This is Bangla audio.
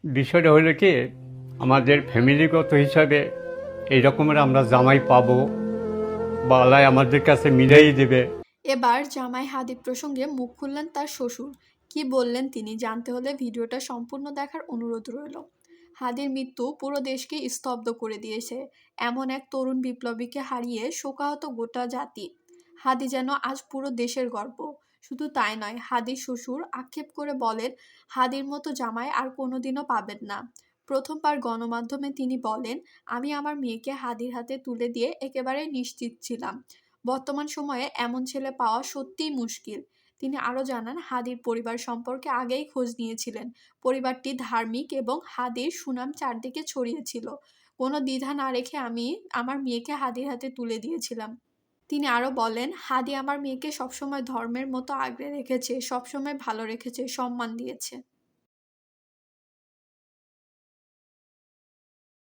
বিষয়টা হলো কি, আমাদের ফ্যামিলিগত হিসাবে এই রকমের আমরা জামাই পাবো বা আল্লাহ আমাদের কাছে মিলাই দেবে। এবার জামাই হাদি প্রসঙ্গে মুখ খুললেন তার শ্বশুর। কি বললেন তিনি জানতে হলে ভিডিওটা সম্পূর্ণ দেখার অনুরোধ রইল। হাদির মৃত্যু পুরো দেশকে স্তব্ধ করে দিয়েছে। এমন এক তরুণ বিপ্লবীকে হারিয়ে শোকাহত গোটা জাতি। হাদি যেন আজ পুরো দেশের গর্ব। শুধু তাই নয়, হাদির শ্বশুর আক্ষেপ করে বলেন, হাদির মতো জামাই আর কোনোদিনও পাবেন না। প্রথমবার গণমাধ্যমে তিনি বলেন, আমি আমার মেয়েকে হাদির হাতে তুলে দিয়ে একেবারে নিশ্চিত ছিলাম। বর্তমান সময়ে এমন ছেলে পাওয়া সত্যিই মুশকিল। তিনি আরও জানান, হাদির পরিবার সম্পর্কে আগেই খোঁজ নিয়েছিলেন। পরিবারটি ধার্মিক এবং হাদির সুনাম চারদিকে ছড়িয়েছিল। কোনো দ্বিধা না রেখে আমি আমার মেয়েকে হাদির হাতে তুলে দিয়েছিলাম। তিনি আরও বলেন, হাদি আমার মেয়েকে সবসময় ধর্মের মতো আগলে রেখেছে, সবসময় ভালো রেখেছে, সম্মান দিয়েছে।